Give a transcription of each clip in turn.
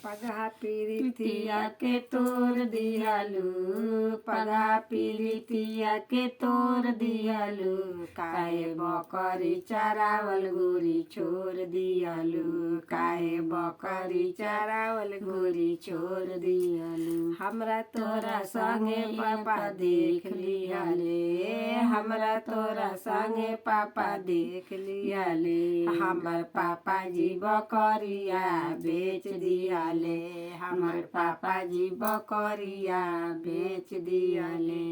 पगहा पीरितिया के तोर दियालू, पगहा पीरितिया के तोर दियालू, काहे बकरी चरावल गोरी छोड़ दियालू, काहे बकरी चरावल गोरी छोड़ दियालू। हमरा तोरा संगे पापा देख लियाले, हमरा तोरा संगे पापा देख लियाले, हमर पापा जी बकरिया बेच दियाले, हमर पापा जी बकरिया बेच दियाले।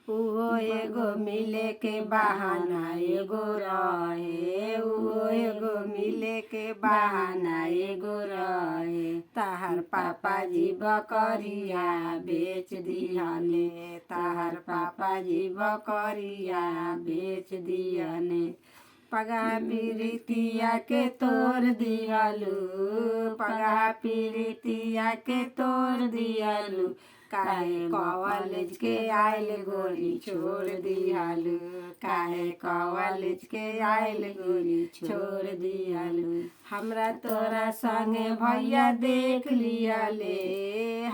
उहो एगो मिले के बहाना एगो रहे, उहो एगो मिले के बहाना एगो रहे, तहार पापा जी बकरिया बेच दियाले, तहार पापा जी बकरिया बेच दियाले। पगहा पीरितिया के तोर दियालू, पगहा पीरितिया के तोर दियालू, काहे कॉलेज के आइल गोरी छोड़ दियालू, काहे कॉलेज के आइल गोरी छोड़ दियालू। हमरा तोरा संगे भैया देख लियाले,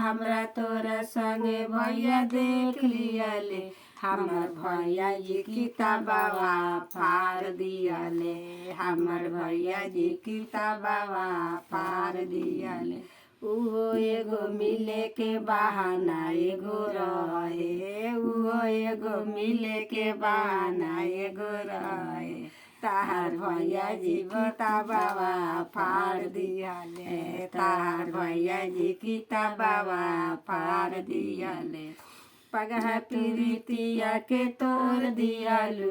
हमरा तोरा संगे भैया देख लियाले, हमर भैया जी किताबवा फाड़ दियाले, हमर भैया जी किताबवा फाड़ दियाले। उहो एगो मिले के बहाना एगो रहे, उहो एगो मिले के बहाना एगो रहे, तहार भैया जी किताबवा फाड़ दियाले, तहार भैया जी किताबवा फाड़ दियाले। पगहा पीरितिया के तोर दियालू,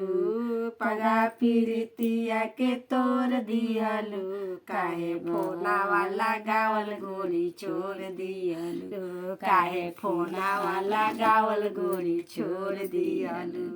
पगहा पीरितिया के तोर दियालू, काहे फोनावा लगावल गोरी छोड़ दियालू, काहे फोनावा लगावल गोरी छोड़ दियालू।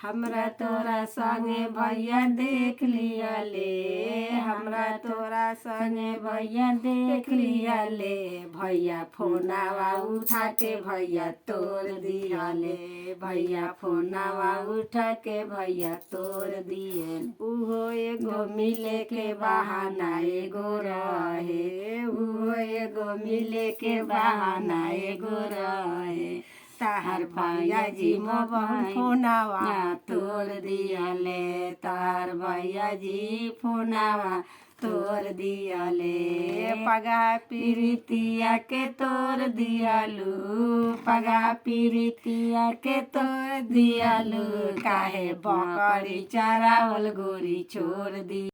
हमरा तोरा संगे भैया देख लियाले, हमरा तोरा संगे भैया देख लियाले, भैया फोनावा उठा के भैया तोड़ दियाले, भैया फोनावा उठा के भैया तोड़ दिए। उहो एगो मिले के बहाना एगो रहे, उहो एगो मिले के बहाना एगो रहे, तहार भैया जी मोबाइल फोनावा तोड़ दियाले, तहार भैया जी फोनावा तोड़ दियाले। पगहा पीरितिया के तोड़ दियालू, पगहा पीरितिया के तोड़ दियालू, काहे बकरी चरावल गोरी छोड़ दी।